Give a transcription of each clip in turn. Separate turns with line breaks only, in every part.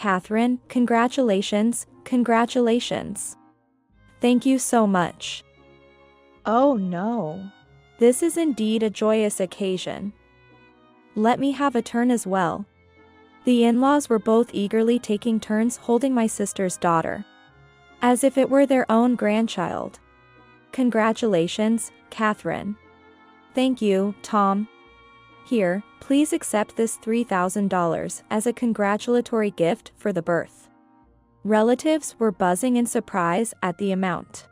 Catherine, congratulations, congratulations. Thank you so much. Oh no. This is indeed a joyous occasion. Let me have a turn as well. The in-laws were both eagerly taking turns holding my sister's daughter, as if it were their own grandchild. Congratulations, Catherine. Thank you, Tom. Here, please accept this $3,000 as a congratulatory gift for the birth. Relatives were buzzing in surprise at the amount.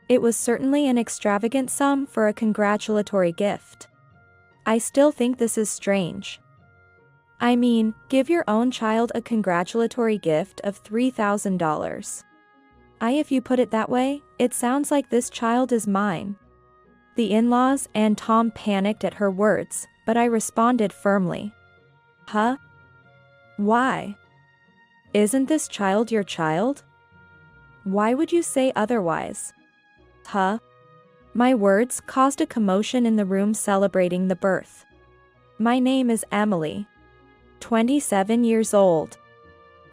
It was certainly an extravagant sum for a congratulatory gift. I still think this is strange. I mean, give your own child a congratulatory gift of $3,000. If you put it that way, it sounds like this child is mine. The in-laws and Tom panicked at her words, but I responded firmly. Huh? Why? Isn't this child your child? Why would you say otherwise? Huh? My words caused a commotion in the room celebrating the birth. My name is Emily. 27 years old.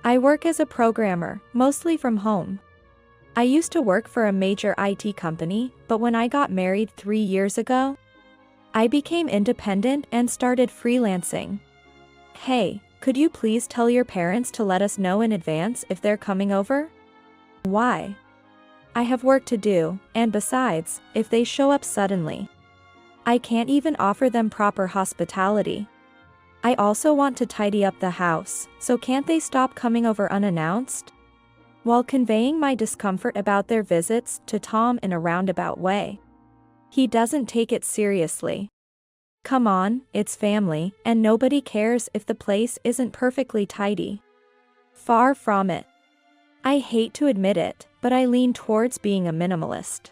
I work as a programmer, mostly from home. I used to work for a major IT company, but when I got married 3 years ago, I became independent and started freelancing. Hey, could you please tell your parents to let us know in advance if they're coming over? Why? I have work to do, and besides, if they show up suddenly, I can't even offer them proper hospitality. I also want to tidy up the house, so can't they stop coming over unannounced? While conveying my discomfort about their visits to Tom in a roundabout way. He doesn't take it seriously. Come on, it's family, and nobody cares if the place isn't perfectly tidy. Far from it. I hate to admit it, but I lean towards being a minimalist.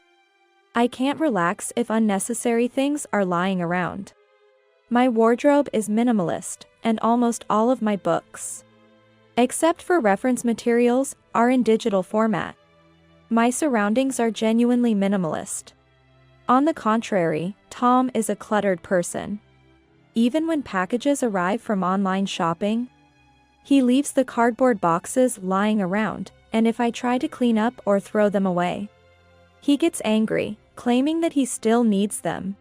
I can't relax if unnecessary things are lying around. My wardrobe is minimalist, and almost all of my books, except for reference materials, are in digital format. My surroundings are genuinely minimalist. On the contrary, Tom is a cluttered person. Even when packages arrive from online shopping, he leaves the cardboard boxes lying around, and if I try to clean up or throw them away, he gets angry, claiming that he still needs them.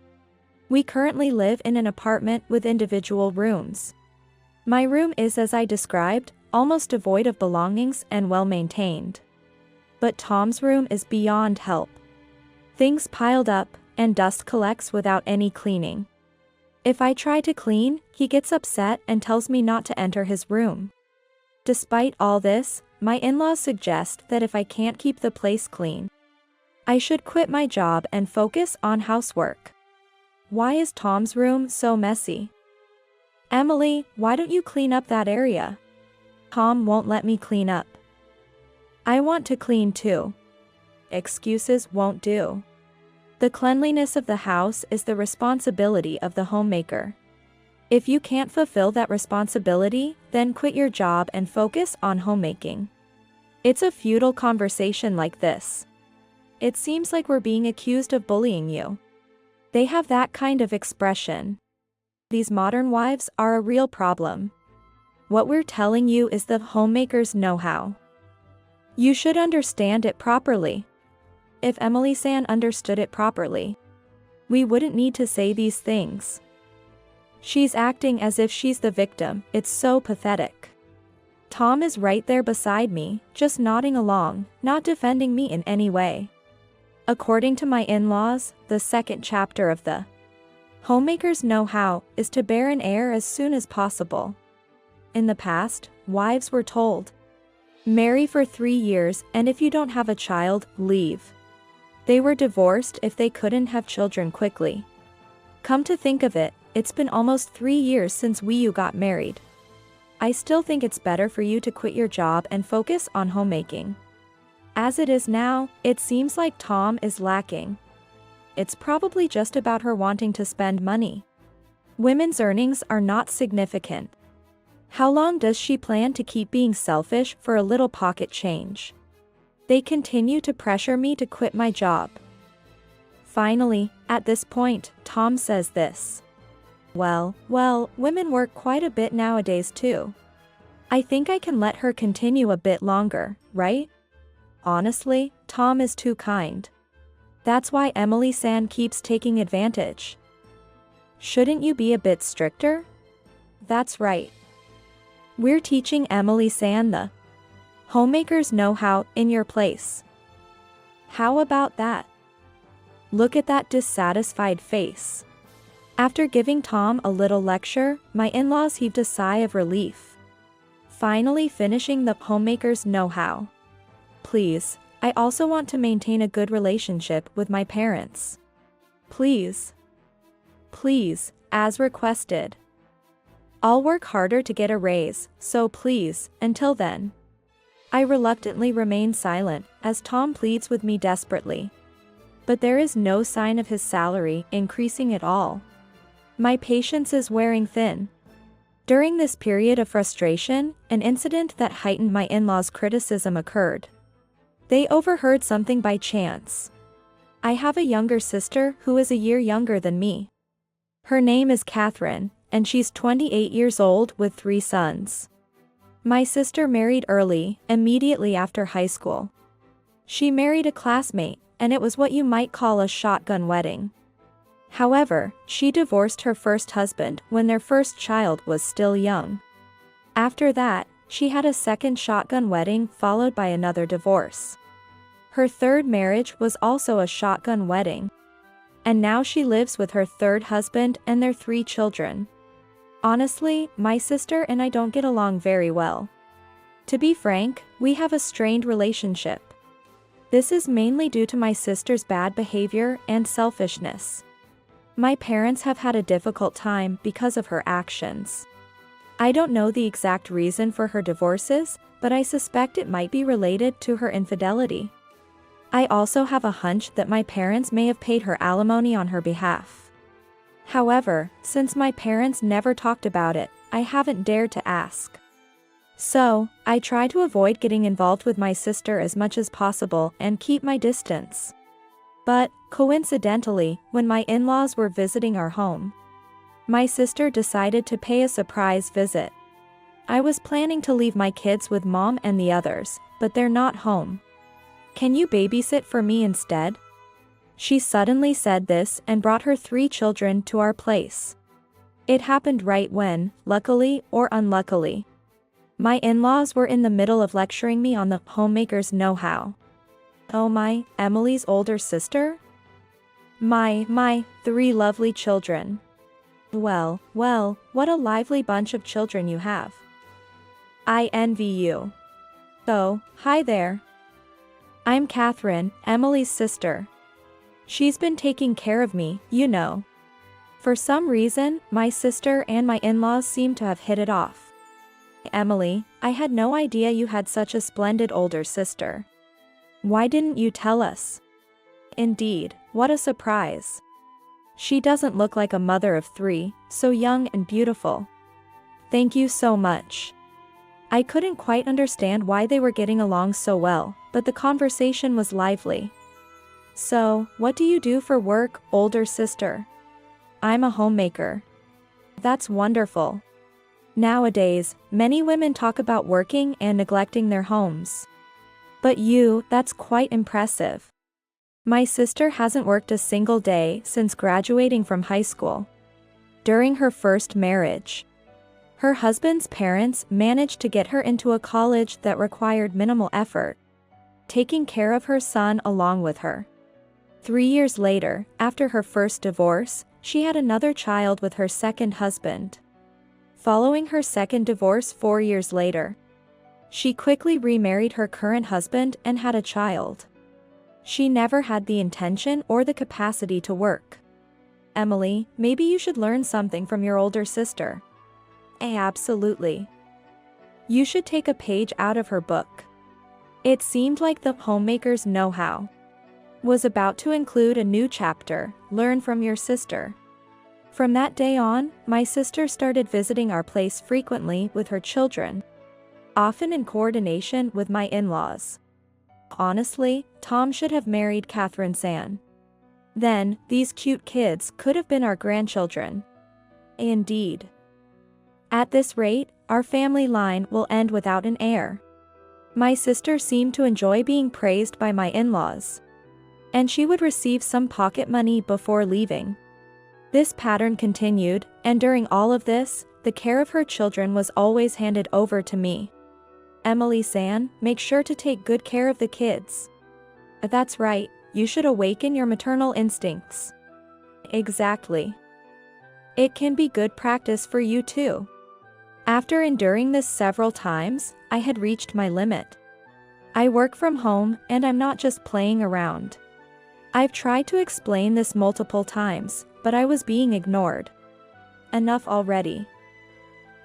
We currently live in an apartment with individual rooms. My room is, as I described, almost devoid of belongings and well-maintained. But Tom's room is beyond help. Things piled up, and dust collects without any cleaning. If I try to clean, he gets upset and tells me not to enter his room. Despite all this, my in-laws suggest that if I can't keep the place clean, I should quit my job and focus on housework. Why is Tom's room so messy? Emily, why don't you clean up that area? Tom won't let me clean up. I want to clean too. Excuses won't do. The cleanliness of the house is the responsibility of the homemaker. If you can't fulfill that responsibility, then quit your job and focus on homemaking. It's a futile conversation like this. It seems like we're being accused of bullying you. They have that kind of expression. These modern wives are a real problem. What we're telling you is the homemaker's know-how. You should understand it properly. If Emily San understood it properly, we wouldn't need to say these things. She's acting as if she's the victim. It's so pathetic. Tom is right there beside me, just nodding along, not defending me in any way. According to my in-laws, the second chapter of the homemaker's know-how is to bear an heir as soon as possible. In the past, wives were told, marry for 3 years, and if you don't have a child, leave. They were divorced if they couldn't have children quickly. Come to think of it, it's been almost 3 years since you got married. I still think it's better for you to quit your job and focus on homemaking. As it is now, it seems like Tom is lacking. It's probably just about her wanting to spend money. Women's earnings are not significant. How long does she plan to keep being selfish for a little pocket change? They continue to pressure me to quit my job. Finally, at this point, Tom says this. Well, women work quite a bit nowadays too. I think I can let her continue a bit longer, right? Honestly, Tom is too kind. That's why Emily-san keeps taking advantage. Shouldn't you be a bit stricter? That's right. We're teaching Emily-san the homemaker's know-how in your place. How about that? Look at that dissatisfied face. After giving Tom a little lecture, my in-laws heaved a sigh of relief. Finally finishing the homemaker's know-how. Please, I also want to maintain a good relationship with my parents. Please. Please, as requested. I'll work harder to get a raise, so please, until then. I reluctantly remain silent, as Tom pleads with me desperately. But there is no sign of his salary increasing at all. My patience is wearing thin. During this period of frustration, an incident that heightened my in-laws' criticism occurred. They overheard something by chance. I have a younger sister who is a year younger than me. Her name is Catherine, and she's 28 years old with 3 sons. My sister married early, immediately after high school. She married a classmate, and it was what you might call a shotgun wedding. However, she divorced her first husband when their first child was still young. After that, she had a second shotgun wedding followed by another divorce. Her third marriage was also a shotgun wedding. And now she lives with her third husband and their 3 children. Honestly, my sister and I don't get along very well. To be frank, we have a strained relationship. This is mainly due to my sister's bad behavior and selfishness. My parents have had a difficult time because of her actions. I don't know the exact reason for her divorces, but I suspect it might be related to her infidelity. I also have a hunch that my parents may have paid her alimony on her behalf. However, since my parents never talked about it, I haven't dared to ask. So, I try to avoid getting involved with my sister as much as possible and keep my distance. But, coincidentally, when my in-laws were visiting our home, my sister decided to pay a surprise visit. I was planning to leave my kids with mom and the others, but they're not home. Can you babysit for me instead? She suddenly said this and brought her 3 children to our place. It happened right when, luckily or unluckily, my in-laws were in the middle of lecturing me on the homemaker's know-how. Oh my, Emily's older sister? My 3 lovely children. Well, what a lively bunch of children you have. I envy you. Oh, hi there. I'm Catherine, Emily's sister. She's been taking care of me, you know. For some reason, my sister and my in-laws seem to have hit it off. Emily, I had no idea you had such a splendid older sister. Why didn't you tell us? Indeed, what a surprise. She doesn't look like a mother of 3, so young and beautiful. Thank you so much. I couldn't quite understand why they were getting along so well, but the conversation was lively. So, what do you do for work, older sister? I'm a homemaker. That's wonderful. Nowadays, many women talk about working and neglecting their homes. But that's quite impressive. My sister hasn't worked a single day since graduating from high school. During her first marriage, her husband's parents managed to get her into a college that required minimal effort, taking care of her son along with her. 3 years later, after her first divorce, she had another child with her second husband. Following her second divorce 4 years later, she quickly remarried her current husband and had a child. She never had the intention or the capacity to work. Emily, maybe you should learn something from your older sister. Absolutely. You should take a page out of her book. It seemed like the homemaker's know-how was about to include a new chapter, learn from your sister. From that day on, my sister started visiting our place frequently with her children, often in coordination with my in-laws. Honestly, Tom should have married Catherine San. Then, these cute kids could have been our grandchildren. Indeed. At this rate, our family line will end without an heir. My sister seemed to enjoy being praised by my in-laws, and she would receive some pocket money before leaving. This pattern continued, and during all of this, the care of her children was always handed over to me. Emily-san, make sure to take good care of the kids. That's right, you should awaken your maternal instincts. Exactly. It can be good practice for you too. After enduring this several times, I had reached my limit. I work from home and I'm not just playing around. I've tried to explain this multiple times, but I was being ignored. Enough already.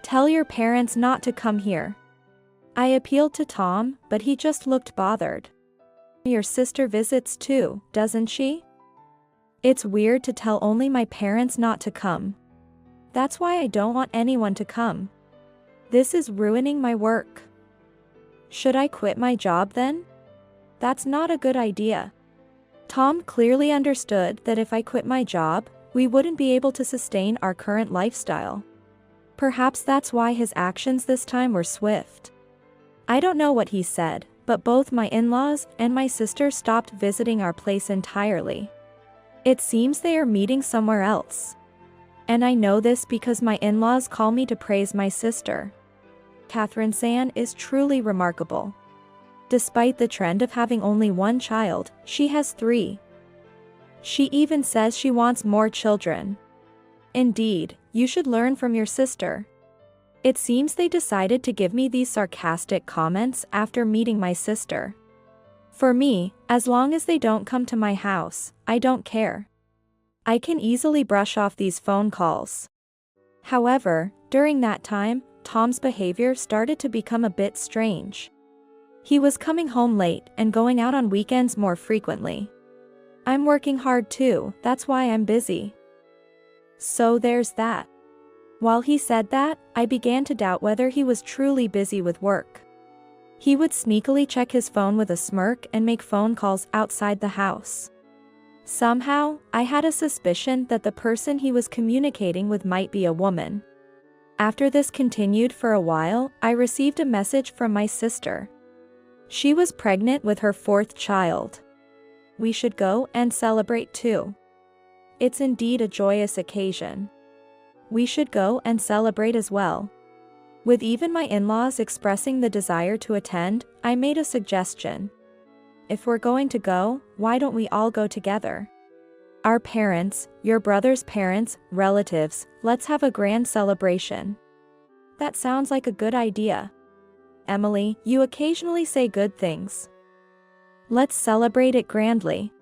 Tell your parents not to come here. I appealed to Tom, but he just looked bothered. Your sister visits too, doesn't she? It's weird to tell only my parents not to come. That's why I don't want anyone to come. This is ruining my work. Should I quit my job then? That's not a good idea. Tom clearly understood that if I quit my job, we wouldn't be able to sustain our current lifestyle. Perhaps that's why his actions this time were swift. I don't know what he said, but both my in-laws and my sister stopped visiting our place entirely. It seems they are meeting somewhere else. And I know this because my in-laws call me to praise my sister. Catherine-san is truly remarkable. Despite the trend of having only one child, she has 3. She even says she wants more children. Indeed, you should learn from your sister. It seems they decided to give me these sarcastic comments after meeting my sister. For me, as long as they don't come to my house, I don't care. I can easily brush off these phone calls. However, during that time, Tom's behavior started to become a bit strange. He was coming home late and going out on weekends more frequently. I'm working hard too, that's why I'm busy. So there's that. While he said that, I began to doubt whether he was truly busy with work. He would sneakily check his phone with a smirk and make phone calls outside the house. Somehow, I had a suspicion that the person he was communicating with might be a woman. After this continued for a while, I received a message from my sister. She was pregnant with her 4th child. We should go and celebrate too. It's indeed a joyous occasion. We should go and celebrate as well. With even my in-laws expressing the desire to attend, I made a suggestion. If we're going to go, why don't we all go together? Our parents, your brother's parents, relatives, let's have a grand celebration. That sounds like a good idea. Emily, you occasionally say good things. Let's celebrate it grandly.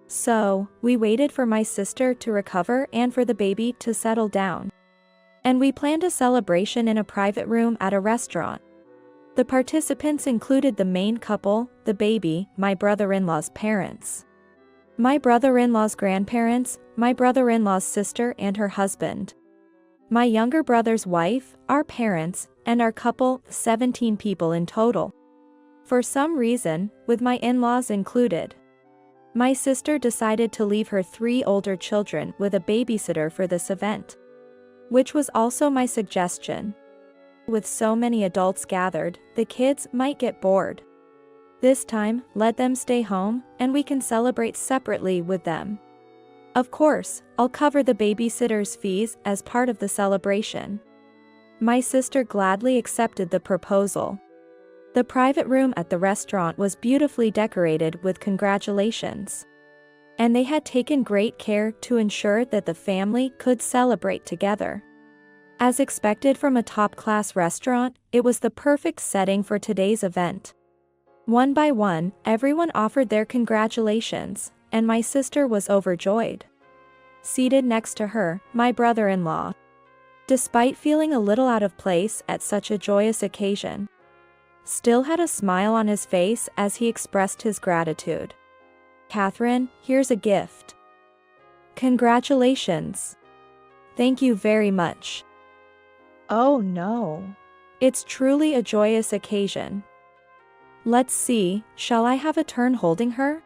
So, we waited for my sister to recover and for the baby to settle down. And we planned a celebration in a private room at a restaurant. The participants included the main couple, the baby, my brother-in-law's parents, my brother-in-law's grandparents, my brother-in-law's sister and her husband, my younger brother's wife, our parents, and our couple, 17 people in total. For some reason, with my in-laws included, my sister decided to leave her 3 older children with a babysitter for this event, which was also my suggestion. With so many adults gathered, the kids might get bored. This time, let them stay home, and we can celebrate separately with them. Of course, I'll cover the babysitter's fees as part of the celebration. My sister gladly accepted the proposal. The private room at the restaurant was beautifully decorated with congratulations. And they had taken great care to ensure that the family could celebrate together. As expected from a top-class restaurant, it was the perfect setting for today's event. One by one, everyone offered their congratulations, and my sister was overjoyed. Seated next to her, my brother-in-law. Despite feeling a little out of place at such a joyous occasion, still had a smile on his face as he expressed his gratitude. Catherine, here's a gift. Congratulations. Thank you very much. Oh no. It's truly a joyous occasion. Let's see, shall I have a turn holding her?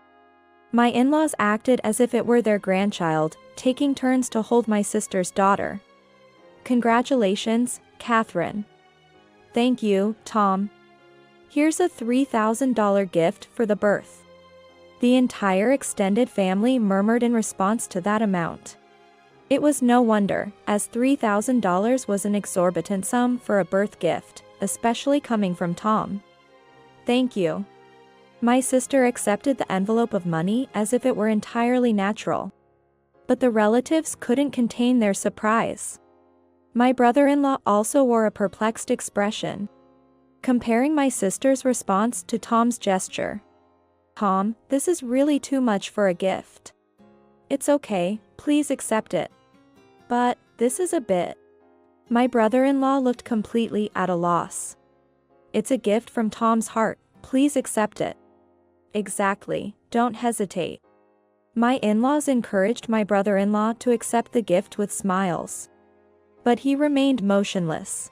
My in-laws acted as if it were their grandchild, taking turns to hold my sister's daughter. Congratulations, Catherine. Thank you, Tom. Here's a $3,000 gift for the birth. The entire extended family murmured in response to that amount. It was no wonder, as $3,000 was an exorbitant sum for a birth gift, especially coming from Tom. Thank you. My sister accepted the envelope of money as if it were entirely natural. But the relatives couldn't contain their surprise. My brother-in-law also wore a perplexed expression, comparing my sister's response to Tom's gesture. Tom, this is really too much for a gift. It's okay, please accept it. But, this is a bit. My brother-in-law looked completely at a loss. It's a gift from Tom's heart, please accept it. Exactly, don't hesitate. My in-laws encouraged my brother-in-law to accept the gift with smiles. But he remained motionless.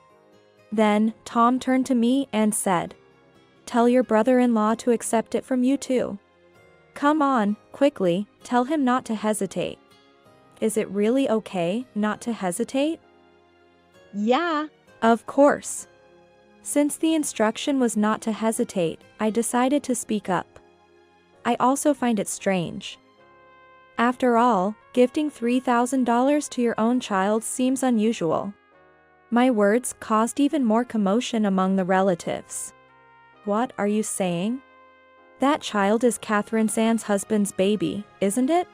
Then, Tom turned to me and said, "Tell your brother-in-law to accept it from you too. Come on, quickly, tell him not to hesitate." Is it really okay not to hesitate?
Yeah.
Of course. Since the instruction was not to hesitate, I decided to speak up. I also find it strange. After all, gifting $3,000 to your own child seems unusual. My words caused even more commotion among the relatives. What are you saying? That child is Catherine Sand's husband's baby, isn't it?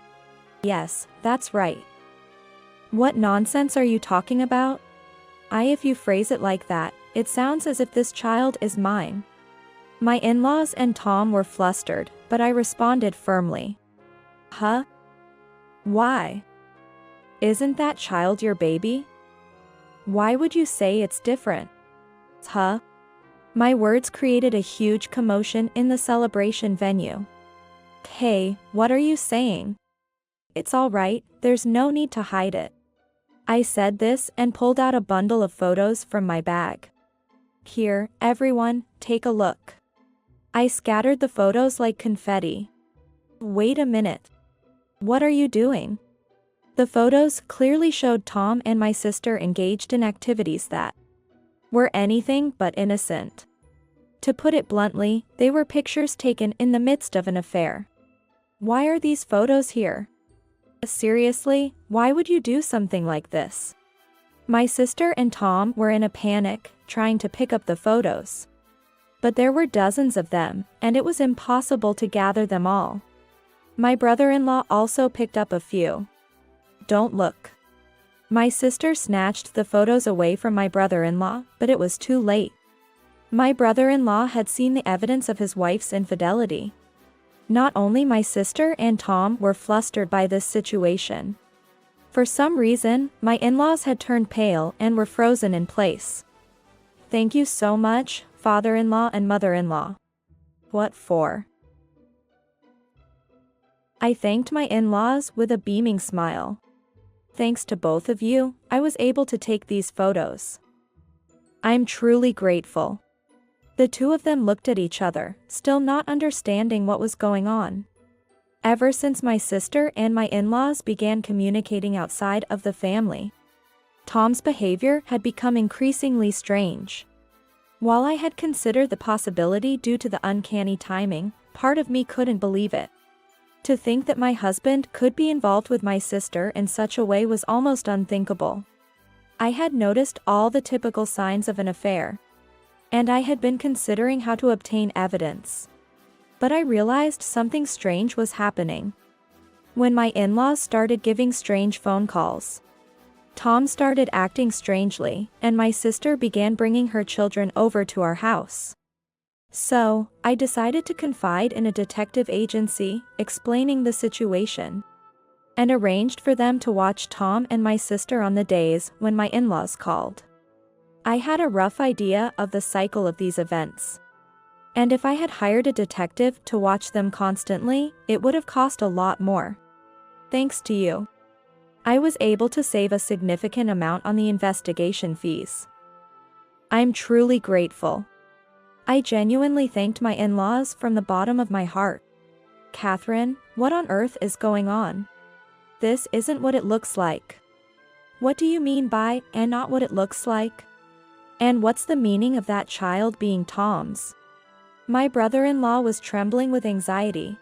Yes, that's right. What nonsense are you talking about? If you phrase it like that, it sounds as if this child is mine. My in-laws and Tom were flustered, but I responded firmly. Huh? Why? Isn't that child your baby? Why would you say it's different? Huh? My words created a huge commotion in the celebration venue. Hey, what are you saying? It's all right, there's no need to hide it. I said this and pulled out a bundle of photos from my bag. Here, everyone, take a look. I scattered the photos like confetti. Wait a minute. What are you doing? The photos clearly showed Tom and my sister engaged in activities that were anything but innocent. To put it bluntly, they were pictures taken in the midst of an affair. Why are these photos here? Seriously, why would you do something like this? My sister and Tom were in a panic, trying to pick up the photos. But there were dozens of them, and it was impossible to gather them all. My brother-in-law also picked up a few. Don't look. My sister snatched the photos away from my brother-in-law, but it was too late. My brother-in-law had seen the evidence of his wife's infidelity. Not only my sister and Tom were flustered by this situation. For some reason, my in-laws had turned pale and were frozen in place. Thank you so much, father-in-law and mother-in-law. What for? I thanked my in-laws with a beaming smile. Thanks to both of you, I was able to take these photos. I'm truly grateful. The two of them looked at each other, still not understanding what was going on. Ever since my sister and my in-laws began communicating outside of the family, Tom's behavior had become increasingly strange. While I had considered the possibility due to the uncanny timing, part of me couldn't believe it. To think that my husband could be involved with my sister in such a way was almost unthinkable. I had noticed all the typical signs of an affair, and I had been considering how to obtain evidence. But I realized something strange was happening. When my in-laws started giving strange phone calls, Tom started acting strangely, and my sister began bringing her children over to our house. So, I decided to confide in a detective agency, explaining the situation, and arranged for them to watch Tom and my sister on the days when my in-laws called. I had a rough idea of the cycle of these events. And if I had hired a detective to watch them constantly, it would have cost a lot more. Thanks to you, I was able to save a significant amount on the investigation fees. I'm truly grateful. I genuinely thanked my in-laws from the bottom of my heart. Catherine, what on earth is going on? This isn't what it looks like. What do you mean by, and not what it looks like? And what's the meaning of that child being Tom's? My brother-in-law was trembling with anxiety.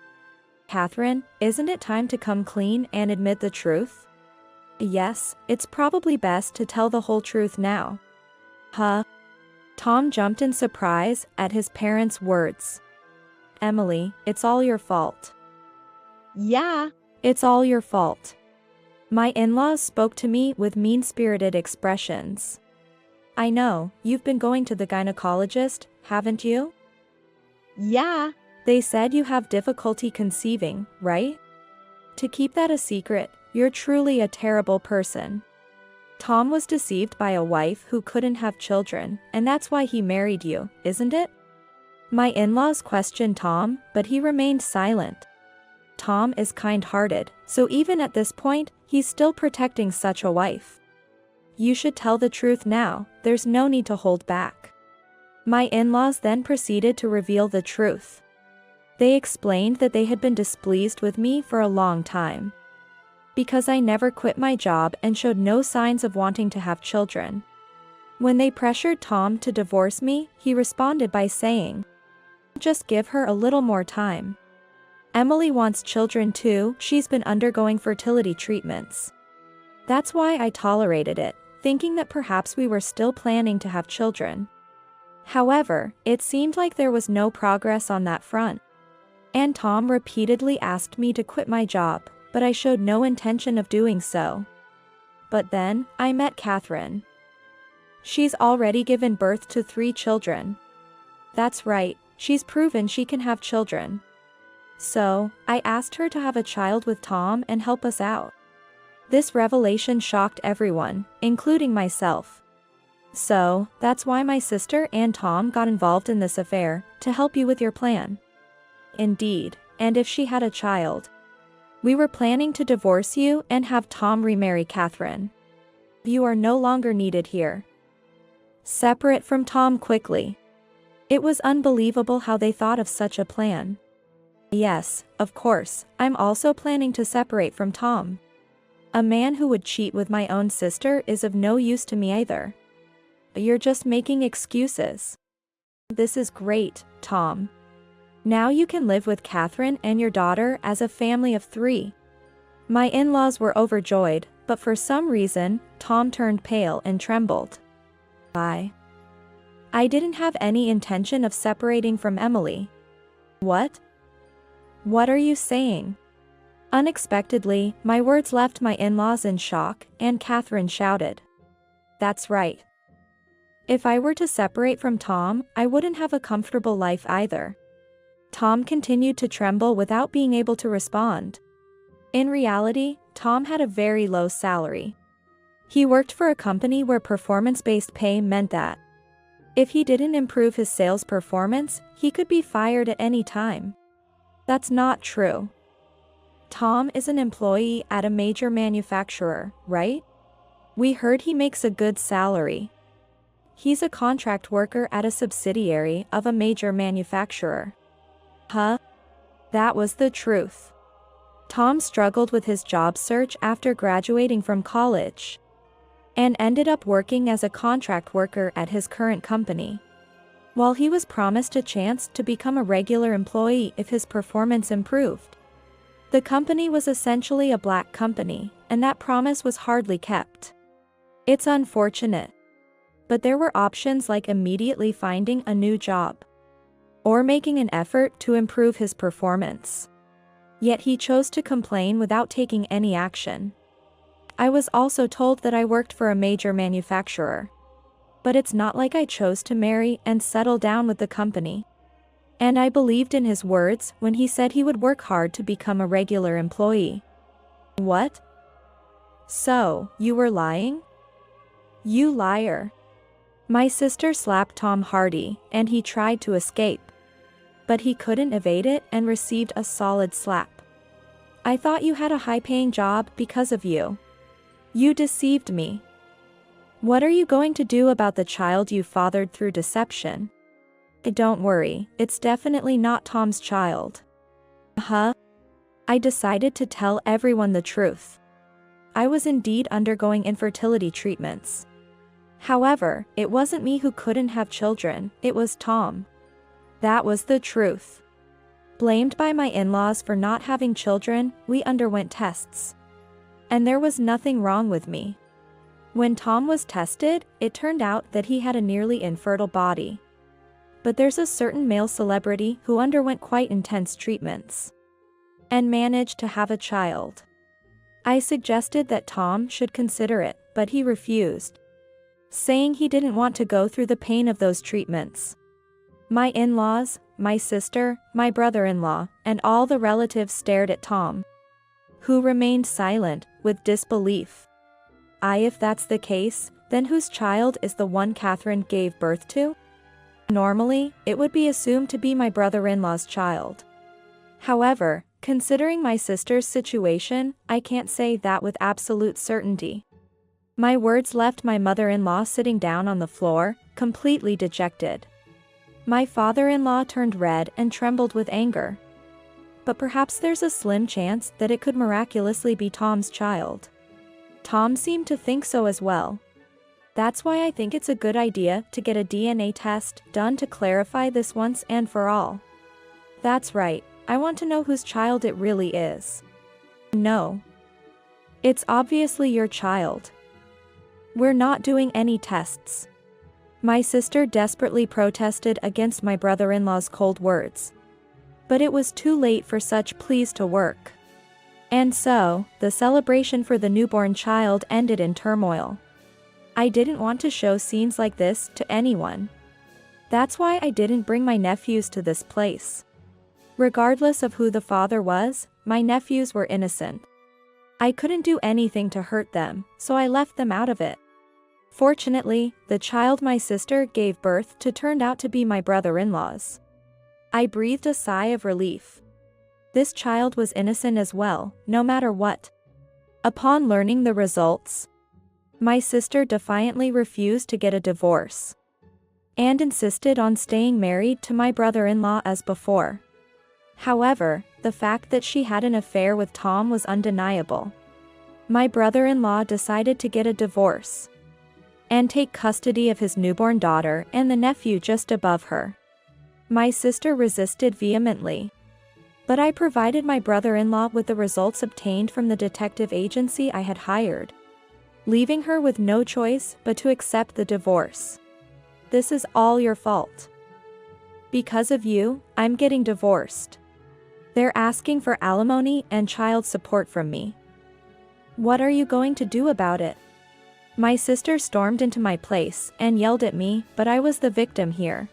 Catherine, isn't it time to come clean and admit the truth? Yes, it's probably best to tell the whole truth now. Huh? Tom jumped in surprise at his parents' words. Emily, it's all your fault.
Yeah.
It's all your fault. My in-laws spoke to me with mean-spirited expressions. I know, you've been going to the gynecologist, haven't you?
Yeah.
They said you have difficulty conceiving, right? To keep that a secret, you're truly a terrible person. Tom was deceived by a wife who couldn't have children, and that's why he married you, isn't it? My in-laws questioned Tom, but he remained silent. Tom is kind-hearted, so even at this point, he's still protecting such a wife. You should tell the truth now, there's no need to hold back. My in-laws then proceeded to reveal the truth. They explained that they had been displeased with me for a long time. Because I never quit my job and showed no signs of wanting to have children. When they pressured Tom to divorce me, he responded by saying, "Just give her a little more time. Emily wants children too, she's been undergoing fertility treatments. That's why I tolerated it, thinking that perhaps we were still planning to have children. However, it seemed like there was no progress on that front. And Tom repeatedly asked me to quit my job, but I showed no intention of doing so. But then, I met Catherine. She's already given birth to 3 children. That's right, she's proven she can have children. So, I asked her to have a child with Tom and help us out. This revelation shocked everyone, including myself. So, that's why my sister and Tom got involved in this affair, to help you with your plan. Indeed, and if she had a child. We were planning to divorce you and have Tom remarry Catherine. You are no longer needed here. Separate from Tom quickly. It was unbelievable how they thought of such a plan. Yes, of course, I'm also planning to separate from Tom. A man who would cheat with my own sister is of no use to me either. You're just making excuses. This is great, Tom. Now you can live with Catherine and your daughter as a family of 3. My in-laws were overjoyed, but for some reason, Tom turned pale and trembled. I didn't have any intention of separating from Emily. What? What are you saying? Unexpectedly, my words left my in-laws in shock, and Catherine shouted. That's right. If I were to separate from Tom, I wouldn't have a comfortable life either. Tom continued to tremble without being able to respond. In reality, Tom had a very low salary. He worked for a company where performance-based pay meant that if he didn't improve his sales performance, he could be fired at any time. That's not true. Tom is an employee at a major manufacturer, right? We heard he makes a good salary. He's a contract worker at a subsidiary of a major manufacturer. Huh? That was the truth. Tom struggled with his job search after graduating from college and ended up working as a contract worker at his current company. While he was promised a chance to become a regular employee if his performance improved, the company was essentially a black company, and that promise was hardly kept. It's unfortunate. But there were options like immediately finding a new job or making an effort to improve his performance. Yet he chose to complain without taking any action. I was also told that I worked for a major manufacturer. But it's not like I chose to marry and settle down with the company. And I believed in his words when he said he would work hard to become a regular employee. What? So, you were lying? You liar. My sister slapped Tom Hardy, and he tried to escape. But he couldn't evade it and received a solid slap. I thought you had a high-paying job because of you. You deceived me. What are you going to do about the child you fathered through deception? Don't worry, it's definitely not Tom's child. Huh? I decided to tell everyone the truth. I was indeed undergoing infertility treatments. However, it wasn't me who couldn't have children, it was Tom. That was the truth. Blamed by my in-laws for not having children, we underwent tests. And there was nothing wrong with me. When Tom was tested, it turned out that he had a nearly infertile body. But there's a certain male celebrity who underwent quite intense treatments and managed to have a child. I suggested that Tom should consider it, but he refused, saying he didn't want to go through the pain of those treatments. My in-laws, my sister, my brother-in-law, and all the relatives stared at Tom, who remained silent, with disbelief. If that's the case, then whose child is the one Catherine gave birth to? Normally, it would be assumed to be my brother-in-law's child. However, considering my sister's situation, I can't say that with absolute certainty. My words left my mother-in-law sitting down on the floor, completely dejected. My father-in-law turned red and trembled with anger. But perhaps there's a slim chance that it could miraculously be Tom's child. Tom seemed to think so as well. That's why I think it's a good idea to get a DNA test done to clarify this once and for all. That's right, I want to know whose child it really is. No. It's obviously your child. We're not doing any tests. My sister desperately protested against my brother-in-law's cold words. But it was too late for such pleas to work. And so, the celebration for the newborn child ended in turmoil. I didn't want to show scenes like this to anyone. That's why I didn't bring my nephews to this place. Regardless of who the father was, my nephews were innocent. I couldn't do anything to hurt them, so I left them out of it. Fortunately, the child my sister gave birth to turned out to be my brother-in-law's. I breathed a sigh of relief. This child was innocent as well, no matter what. Upon learning the results, my sister defiantly refused to get a divorce and insisted on staying married to my brother-in-law as before. However, the fact that she had an affair with Tom was undeniable. My brother-in-law decided to get a divorce and take custody of his newborn daughter and the nephew just above her. My sister resisted vehemently, but I provided my brother-in-law with the results obtained from the detective agency I had hired, leaving her with no choice but to accept the divorce. This is all your fault. Because of you, I'm getting divorced. They're asking for alimony and child support from me. What are you going to do about it? My sister stormed into my place and yelled at me, but I was the victim here.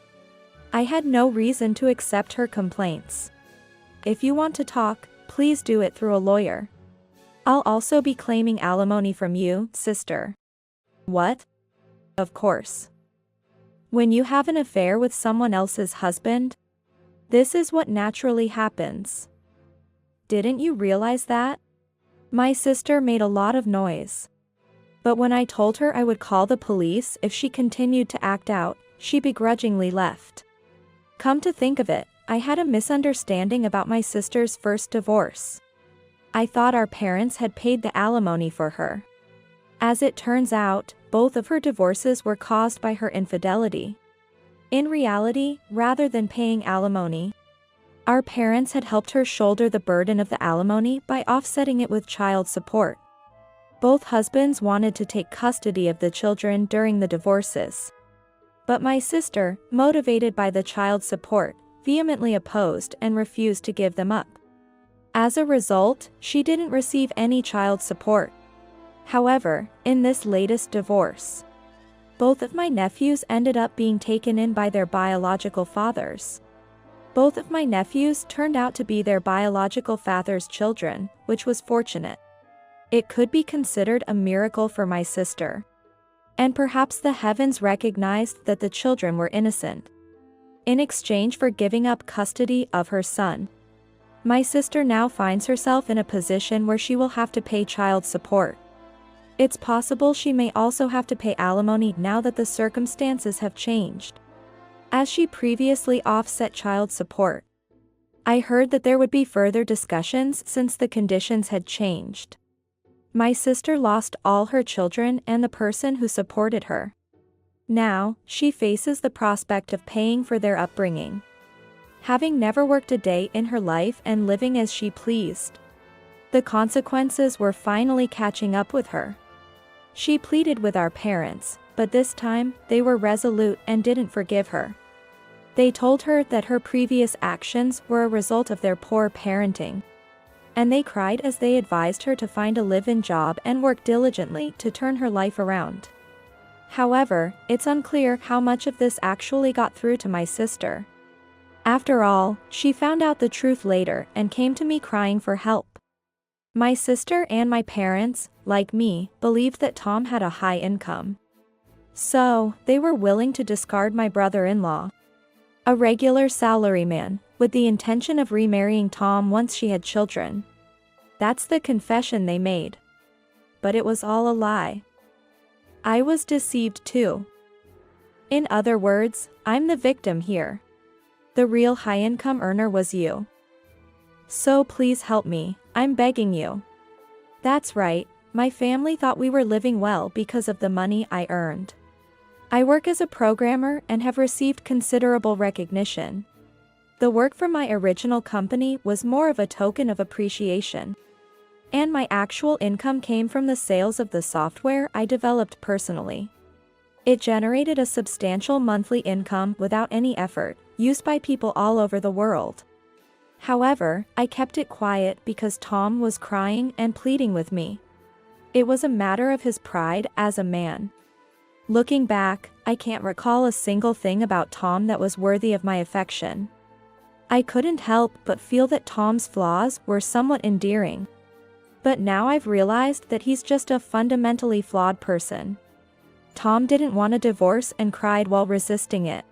I had no reason to accept her complaints. If you want to talk, please do it through a lawyer. I'll also be claiming alimony from you, sister. What? Of course. When you have an affair with someone else's husband, this is what naturally happens. Didn't you realize that? My sister made a lot of noise. But when I told her I would call the police if she continued to act out, she begrudgingly left. Come to think of it, I had a misunderstanding about my sister's first divorce. I thought our parents had paid the alimony for her. As it turns out, both of her divorces were caused by her infidelity. In reality, rather than paying alimony, our parents had helped her shoulder the burden of the alimony by offsetting it with child support. Both husbands wanted to take custody of the children during the divorces. But my sister, motivated by the child support, vehemently opposed and refused to give them up. As a result, she didn't receive any child support. However, in this latest divorce, both of my nephews ended up being taken in by their biological fathers. Both of my nephews turned out to be their biological father's children, which was fortunate. It could be considered a miracle for my sister. And perhaps the heavens recognized that the children were innocent. In exchange for giving up custody of her son, my sister now finds herself in a position where she will have to pay child support. It's possible she may also have to pay alimony now that the circumstances have changed, as she previously offset child support. I heard that there would be further discussions since the conditions had changed. My sister lost all her children and the person who supported her. Now, she faces the prospect of paying for their upbringing. Having never worked a day in her life and living as she pleased. The consequences were finally catching up with her. She pleaded with our parents, but this time, they were resolute and didn't forgive her. They told her that her previous actions were a result of their poor parenting. And they cried as they advised her to find a live-in job and work diligently to turn her life around. However, it's unclear how much of this actually got through to my sister. After all, she found out the truth later and came to me crying for help. My sister and my parents, like me, believed that Tom had a high income. So, they were willing to discard my brother-in-law, a regular salaryman, with the intention of remarrying Tom once she had children. That's the confession they made. But it was all a lie. I was deceived too. In other words, I'm the victim here. The real high-income earner was you. So please help me, I'm begging you. That's right, my family thought we were living well because of the money I earned. I work as a programmer and have received considerable recognition. The work from my original company was more of a token of appreciation. And my actual income came from the sales of the software I developed personally. It generated a substantial monthly income without any effort, used by people all over the world. However, I kept it quiet because Tom was crying and pleading with me. It was a matter of his pride as a man. Looking back, I can't recall a single thing about Tom that was worthy of my affection. I couldn't help but feel that Tom's flaws were somewhat endearing. But now I've realized that he's just a fundamentally flawed person. Tom didn't want a divorce and cried while resisting it.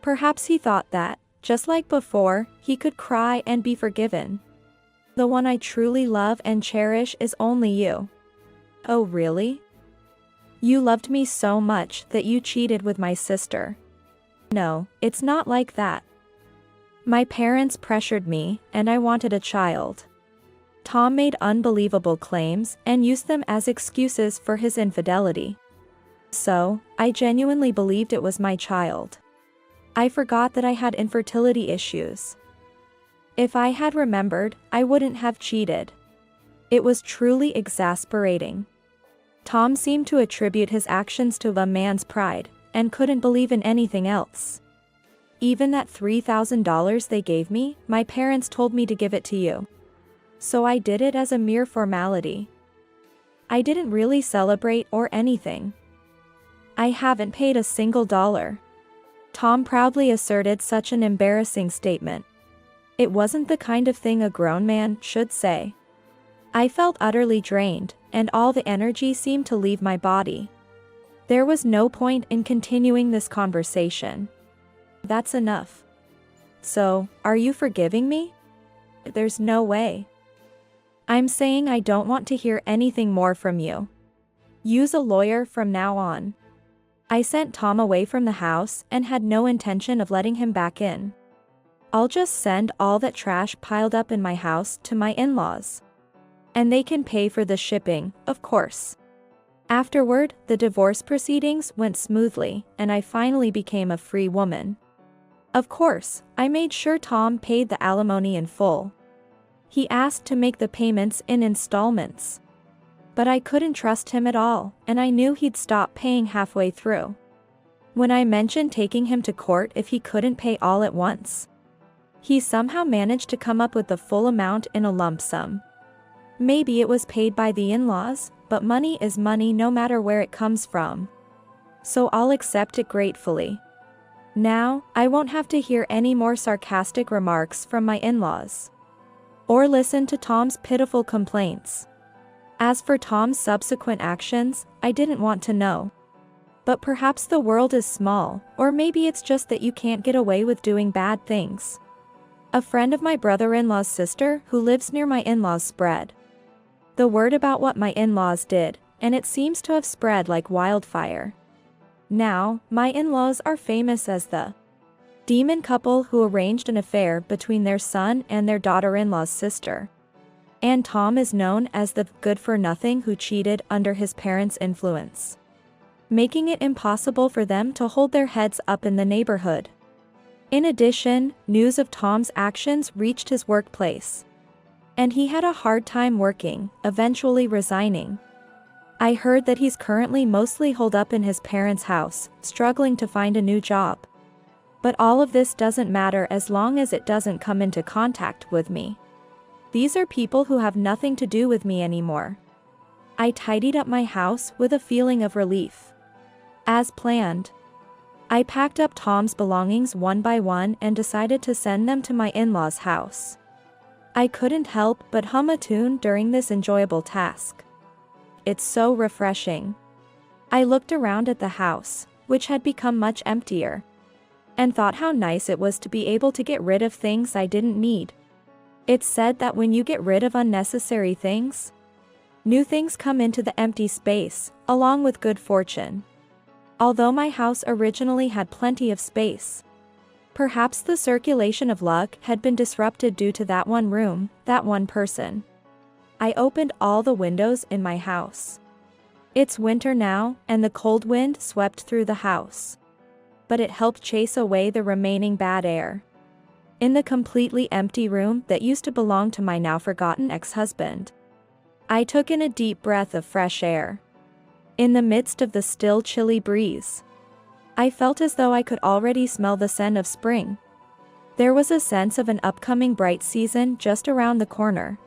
Perhaps he thought that, just like before, he could cry and be forgiven. The one I truly love and cherish is only you. Oh really? You loved me so much that you cheated with my sister. No, it's not like that. My parents pressured me, and I wanted a child. Tom made unbelievable claims and used them as excuses for his infidelity. So, I genuinely believed it was my child. I forgot that I had infertility issues. If I had remembered, I wouldn't have cheated. It was truly exasperating. Tom seemed to attribute his actions to a man's pride, and couldn't believe in anything else. Even that $3,000 they gave me, my parents told me to give it to you. So I did it as a mere formality. I didn't really celebrate or anything. I haven't paid a single dollar. Tom proudly asserted such an embarrassing statement. It wasn't the kind of thing a grown man should say. I felt utterly drained, and all the energy seemed to leave my body. There was no point in continuing this conversation. That's enough. So, are you forgiving me? There's no way. I'm saying I don't want to hear anything more from you. Use a lawyer from now on. I sent Tom away from the house and had no intention of letting him back in. I'll just send all that trash piled up in my house to my in-laws. And they can pay for the shipping, of course. Afterward, the divorce proceedings went smoothly, and I finally became a free woman. Of course, I made sure Tom paid the alimony in full. He asked to make the payments in installments. But I couldn't trust him at all, and I knew he'd stop paying halfway through. When I mentioned taking him to court if he couldn't pay all at once, he somehow managed to come up with the full amount in a lump sum. Maybe it was paid by the in-laws, but money is money no matter where it comes from. So I'll accept it gratefully. Now, I won't have to hear any more sarcastic remarks from my in-laws. Or listen to Tom's pitiful complaints. As for Tom's subsequent actions, I didn't want to know. But perhaps the world is small, or maybe it's just that you can't get away with doing bad things. A friend of my brother-in-law's sister who lives near my in-laws spread the word about what my in-laws did, and it seems to have spread like wildfire. Now, my in-laws are famous as the demon couple who arranged an affair between their son and their daughter-in-law's sister. And Tom is known as the good-for-nothing who cheated under his parents' influence. making it impossible for them to hold their heads up in the neighborhood. In addition, news of Tom's actions reached his workplace, and he had a hard time working, eventually resigning. I heard that he's currently mostly holed up in his parents' house, struggling to find a new job. But all of this doesn't matter as long as it doesn't come into contact with me. These are people who have nothing to do with me anymore. I tidied up my house with a feeling of relief. As planned, I packed up Tom's belongings one by one and decided to send them to my in-laws' house. I couldn't help but hum a tune during this enjoyable task. It's so refreshing. I looked around at the house, which had become much emptier, and thought how nice it was to be able to get rid of things I didn't need. It's said that when you get rid of unnecessary things, new things come into the empty space, along with good fortune. Although my house originally had plenty of space, perhaps the circulation of luck had been disrupted due to that one room, that one person. I opened all the windows in my house. It's winter now, and the cold wind swept through the house, but it helped chase away the remaining bad air. In the completely empty room that used to belong to my now forgotten ex-husband, I took in a deep breath of fresh air. In the midst of the still chilly breeze, I felt as though I could already smell the scent of spring. There was a sense of an upcoming bright season just around the corner.